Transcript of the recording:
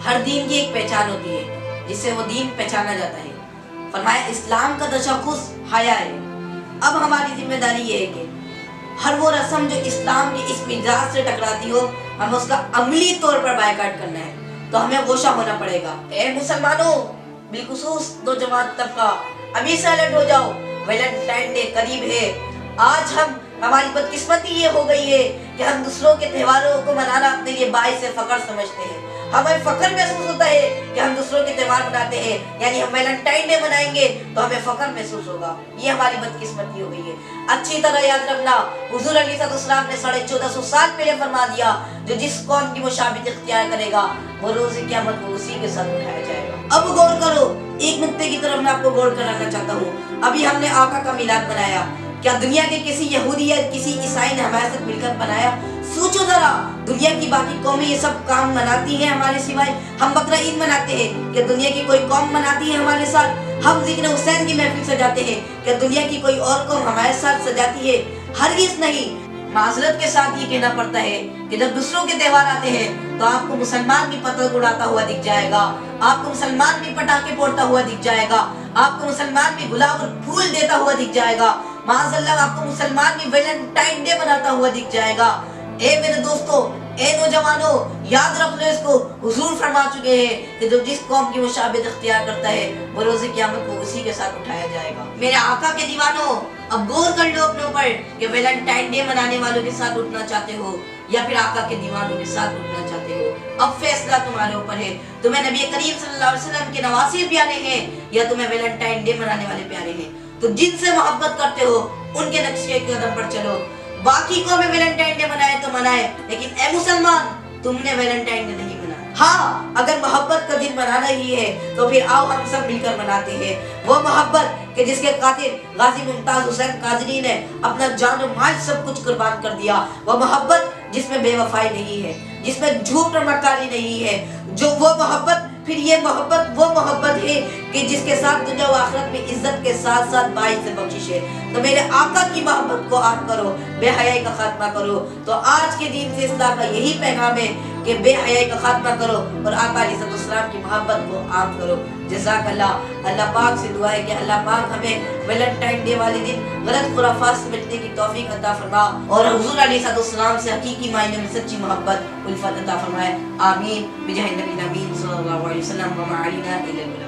ہر دین کی ایک پہچان ہوتی ہے جس سے وہ دین پہچانا جاتا ہے۔ فرمایا اسلام کا تشخص حیا ہے۔ اب ہماری ذمہ داری یہ ہے کہ ہر وہ رسم جو اسلام کی اس مزاج سے ٹکراتی ہو ہمیں اس کا عملی طور پر بائیکاٹ کرنا ہے، تو ہمیں گوشہ ہونا پڑے گا۔ اے مسلمانوں، بالخصوص نوجوان طبقہ، ابھی سے الرٹ ہو جاؤ، ویلنٹائن ڈے قریب ہے۔ آج ہماری بدقسمتی یہ ہو گئی ہے کہ ہم دوسروں کے تہواروں کو منانا اپنے لیے باعث فخر سمجھتے ہیں۔ ہمیں فخر محسوس ہوتا ہے کہ ہم دوسروں کے تہوار مناتے ہیں، یعنی ہم ویلنٹائن ڈے منائیں گے تو ہمیں فخر محسوس ہوگا۔ یہ ہماری بدقسمتی ہو گئی ہے۔ اچھی طرح یاد رکھنا، حضور علیہ السلام نے 1450 سال پہلے فرما دیا، جو جس قوم کی مشابہت اختیار کرے گا وہ روز قیامت کو اسی کے ساتھ اٹھایا جائے گا۔ اب غور کرو، ایک نقطے کی طرف میں آپ کو غور کرانا چاہتا ہوں۔ ابھی ہم نے آقا کا میلاد منایا، کیا دنیا کے کسی یہودی یا کسی عیسائی نے ہمارے ساتھ مل کر بنایا؟ سوچو ذرا، دنیا کی باقی قومیں یہ سب کام مناتی ہیں ہمارے سوائے؟ ہم بقرہ عید مناتے ہیں، کہ دنیا کی کوئی قوم مناتی ہے ہمارے ساتھ؟ ہم ذکر حسین کی محفل سجاتے ہیں، کہ دنیا کی کوئی اور قوم ہمارے ساتھ سجاتی ہے؟ ہرگز نہیں۔ معذرت کے ساتھ یہ کہنا پڑتا ہے کہ جب دوسروں کے تہوار آتے ہیں تو آپ کو مسلمان بھی پتنگ اڑاتا ہوا دکھ جائے گا، آپ کو مسلمان بھی پٹاخے پھوڑتا ہوا دکھ جائے گا، آپ کو مسلمان بھی گلاب اور پھول دیتا ہوا دکھ جائے گا، معاذ اللہ آپ کو مسلمان بھی ویلنٹائن ڈے مناتا ہوا دکھ جائے گا۔ اے میرے دوستو، اے نوجوانوں، یاد رکھ لو اس کو، حضور فرما چکے ہیں کہ جو جس قوم کی مشابہت اختیار کرتا ہے وہ روز قیامت کو اسی کے ساتھ اٹھایا جائے گا۔ میرے آقا کے دیوانوں، اب غور کر لو اپنے اوپر کہ ویلنٹائن ڈے منانے والوں کے ساتھ اٹھنا چاہتے ہو یا پھر آقا کے دیوانوں کے ساتھ اٹھنا چاہتے ہو۔ اب فیصلہ تمہارے اوپر ہے، تمہیں نبی کریم صلی اللہ علیہ وسلم کے نواسے پیارے ہیں یا تمہیں ویلنٹائن ڈے منانے والے پیارے ہیں؟ تو جن سے محبت کرتے ہو ان کے نقشے کے قدم پر چلو۔ باقی قومیں ویلنٹائن ڈے منائے تو منائے، لیکن اے مسلمان، تم نے ویلنٹائن ڈے نہیں منایا۔ ہاں، اگر محبت کا دن منانا ہی ہے تو پھر آؤ ہم سب مل کر مناتے ہیں وہ محبت کہ جس کے قاتل غازی ممتاز حسین قاجری نے اپنا جان و مال سب کچھ قربان کر دیا، وہ محبت جس میں بے وفائی نہیں ہے، جس میں جھوٹ اور مکاری نہیں ہے، جو وہ محبت، پھر یہ محبت وہ محبت ہے کہ جس کے ساتھ دنیا و آخرت میں عزت کے ساتھ ساتھ باعث بخشش ہے۔ تو میرے آقا کی محبت کو عام کرو، بے حیائی کا خاتمہ کرو۔ تو آج کے دین سے اصلاح کا یہی پیغام ہے کہ بے حیائی کا خاتمہ کرو اور آقا علیہ السلام کی محبت کو عام کرو۔ جزاک اللہ۔ اللہ پاک سے دعا ہے کہ اللہ پاک ہمیں ویلنٹائن ڈے والے دن غلط خرافات سے بچنے کی توفیق عطا فرما اور حضور علیہ السلام سے حقیقی معنی میں سچی محبت الفت عطا فرمائے۔ آمین بجاہ نبی امین صلی اللہ علیہ وسلم وما علینا الا البلاغ۔